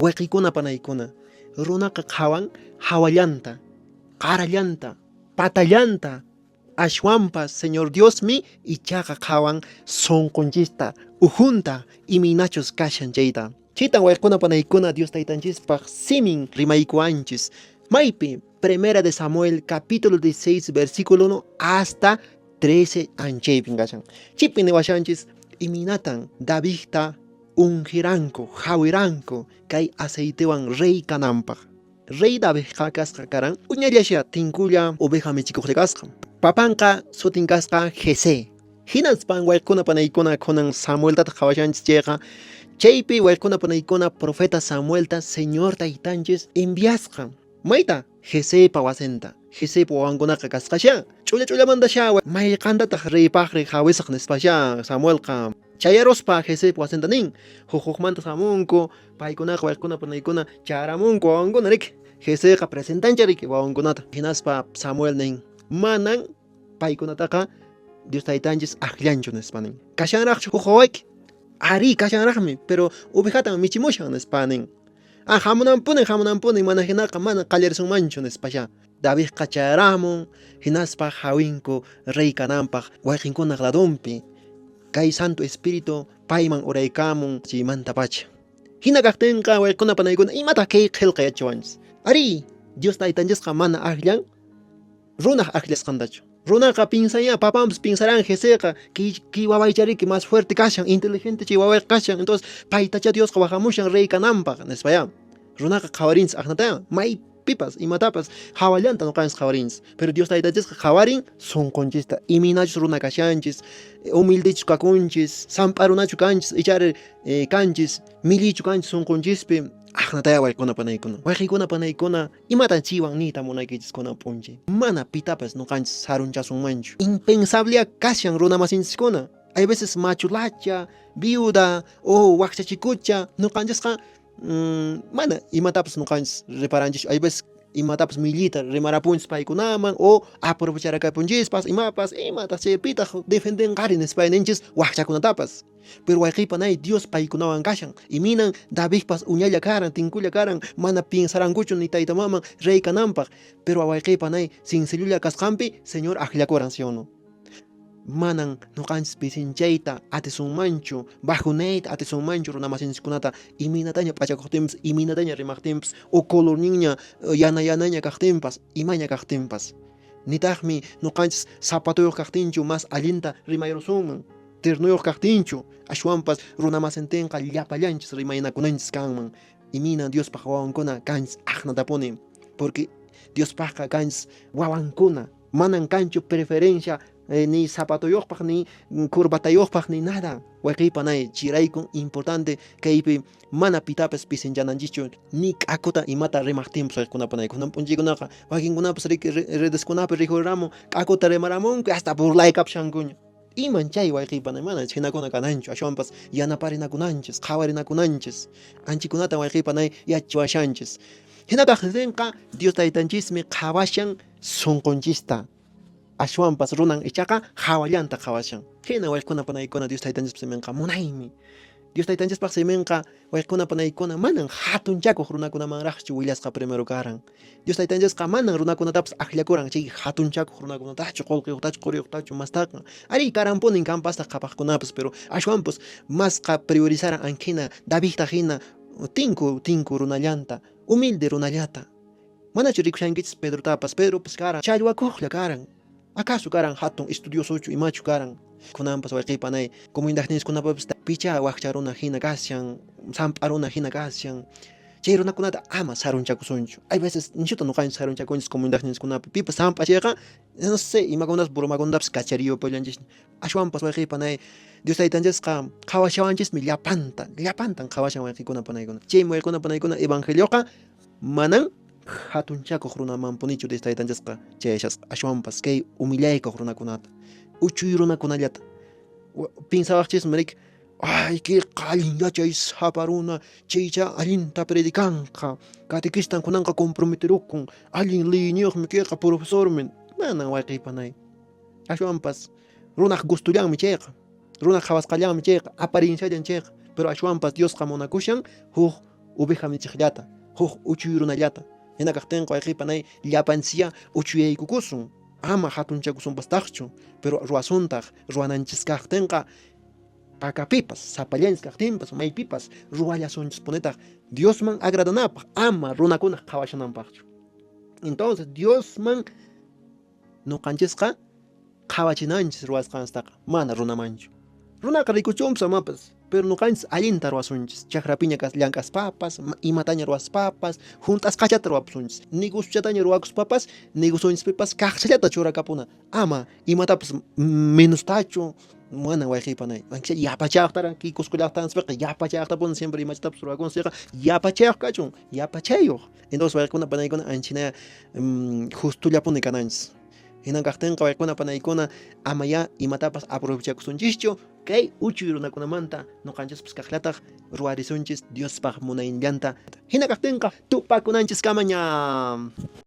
Wayqikuna panaykuna, runaqa qhawan hawallanta, qarallanta, patallanta, ashwanpas Señor Diosmi ichaqa qhawan sunqunchista, uhunta, iminachus kashan chayta. Chaytan wayqikuna panaykuna Dios taytanchispaq simin rimaykuanchis. Maypi, Primera de Samuel capítulo 16 versículo 1 hasta 13 anchaypin kashan. Chaypi niwashanchis iminatan Davidta ungiranku, hawiranku kay aceitewan rey kananpaq. Rey Davidqa kasqa karan uñallasha tinkulla oveja michikuqri kasqa. Papanqa sutin kasqa Jesé. Hinaspan waykuna panaykuna kunan Samueltata qhawashanchis chayqa chaypi waykuna panaykuna profeta Samuelta Señor taytanchis enviasqa. Mayta Jesépa wasinta. Jesépa wawankunaqa kasqasha. Ch'ullamandasha mayqantataq reypaqri hawisaq nispasha Samuelqa. Chayarospa Jesépa wasinta nin. Hukmanta hamunku paykunaqa waykuna panaykuna charamunku wawankuna rik. Jeséqa presentancha rik wawankunata. Hinaspa Samuel nin manan paykunataqa Dios taytanchis aqllanchu nispa nin. Kashanraqchu huk ari kashanraqmi, pero ovejata michimushan nispa nin. Hamunanpunin mana hinaqa mana qallarishunmanchu nispasha. Davidqa chayaramun, hinaspa hawinku rey kananpaq wayqinkunaq ladunpi. Kay Santo Espíritu payman uraykamun chaymanta pacha. Hina kaqtinqa waykuna panaykuna imata kay qillqa yachawanchis. Ari Dios taytanchisqa mana aqllan runaq aqllasqantachu. Runaqa pinsaya, papanpas pinsaran Jeséqa ki wawaychariki más fuerte kashan, inteligente chay wawayqa kashan, entonces paytacha Diosqa wahamushan rey kananpaq nispaya. Runaqa qhawarinchis aqnataya, maypipas imatapas hawallanta nuqanchis qhawarinchis, pero Dios taytanchisqa qhawarin sunqunchista, iminachus runa kashanchis, humildechus kakunchis, samp'arunachu kanchis, ichari kanchis, millichu kanchis sunquncispi. Aqnataya waykuna panaykuna. Wayqikuna panaykuna imatan chiwan niyta munaykichis kunan p'unchi. Mana pitapas nuqanchis sarunchasunmanchu. Impensable kashan runa masinchiskuna. Hay veces machulacha, viuda o waqchachikucha nuqanchisqa mana imatapas nuqanchis reparanchis. Hay veces imatapas millita rimarapunchis paykunaman o aprovecharakapunchispas imapas imatas chaypita defendenqari nispay ninchis waqchakunatapas. Pero wayqipanay Dios paykunawan kashan. Iminan Davidpas uñalla karan, tinkulla karan, mana pinsarankuchu ni tayta maman rey kananpaq. Pero wayqipanay sinsillulla kasqanpi Señor aqllakuran, ¿sí o no? Manan nuqanchis pisinchayta atisunmanchu, bajunayta atisunmanchu runa masinchikkunata iminataña p'achakuqtinpas, iminataña rimaqtinpas, o colorninña yana kaqtinpas, imaña kaqtinpas. Nitaqmi nuqanchis zapatuyuq kaqtinchu mas allinta rimayrusunman. Ternuyuq kaqtinchu, ashwanpas runa masintinqa llapallanchis rimaynakunanchis kanman. Imina Diospaq wawankuna kanchis aqnatapuni, porque Diospaqqa kanchis wawankuna, manan kanchu preferencia ni zapatuyuqpaq ni curbatayuqpaq ni nada. Wayqipanay chiraykun importante kaypi mana pitapas pisinchananchischu ni k'akuta imata rimaqtinpas wayqikunapanay kunan p'unchikunaqa wakinkunapas redeskunapi rikuriramun k'akuta rimaramunku hasta burlaykapshankuña. Iman chay wayqipanay mana chinakuna kananchu, ashwanpas yanaparinakunanchis, qhawarinakunanchis, anchikunata wayqipanay yachiwashanchis. Hinakaqtinqa Dios taytanchismi qhawashan sunqunchista. Ashwanpas runan ichaqa hawallanta qhawashan. Hina wayqikunapanay Dios taytanchispaq siminqa munaymi. Dios taytanchispaq siminqa wayqikunapanay manan hatunchakuq runakunamanraqchu willasqa primero karan. Dios taytanchisqa manan runakunatapas aqllakuran chay hatunchakuq runakunatachu qullqiyuqtachu quriyuqtachu mastaqa. Ari karanpunin kanpasta qhapaqkunapas, pero ashwanpas masqa priorizaran anhina Davidta hina tinku runallanta, humilde runallata. Manachu rikushankichis Pedrotapas, Pedropas karan challwakuqlla karan. ¿Acaso karan hatun estudiosochu imachu karan? Kunanpas wayqipanay comunidadniskunapapas picha waqcharuna hina kashan, samp'aruna hina kashan. Chay runakunata ama sarunchakusunchu. Hay veces nishuta nuqanchis sarunchakunchis comunidadniskunapi. Pipas samp'achayqa no sé imakunapas bromakunapas kacharillo pollanchis. Ashwanpas wayqipanay Dios taytanchisqa qhawashawanchismi llapantan qhawashan wayqikunapanaykuna. Chaymi wayqikunapanaykuna evangelioqa manan hatunchakuq runamanpunichu Dios taytanchisqa chayashasqa ashwanpas kay humillaykuq runakunata, uchuy runakunallata pinsawaqchismi rik ay kay allin yachay sapa runa chaycha allinta predicanqa catequistan kunanqa comprometerukun allin liyñuqmi kayqa profesormi mana wayqipanay. Ashwanpas runaq gustullanmi chayqa, runaq qhawasqallanmi chayqa, aparienciallan chayqa, pero ashwanpas Diosqa munakushan huk oveja michiqllata, huk uchuy runallata. Hina kaqtinqa wayqipanay llapanchikya uchuyaykukusun. Ama hatunchakusunpas taqchu, pero ruwasuntaq ruwananchis kaqtinqa pakapipas, sapallanchis kaqtinpas, maypipas ruwallasunchis punitaq Diosman agradanapaq, ama runakuna qhawashananpaqchu. Entonces Diosman nuqanchisqa qhawachinanchis ruwasqanstaqa mana runamanchu. Runaqa rikuchunpas amapas, pero nuqanchis allinta ruwasunchis. Chakrapiña llank'aspapas, imataña ruwaspapas, juntasqachata ruwapusunchis. Negociachataña ruwakuspapas, negocianchispipas kaqchallata churakapuna. Ama imatapas menustachu mana wayqipanay. Aunque yapachayaqtaran kikuskullaqtanspiqa yapachayaqtapuna siempre imachatapas ruwakunsiqa yapachayuq kachun, yapachayuq. Entonces wayqikuna panaykuna anchina justullapuni kananchis. Hinan kaqtinqa waykuna panaykuna amaya imatapas aprovechakusunchischu kay uchuy runakunamanta nuqanchispis kaqllataq ruwarisunchis Diospaq munayllanta. Hina kaqtinqa tupakunanchis kamaña.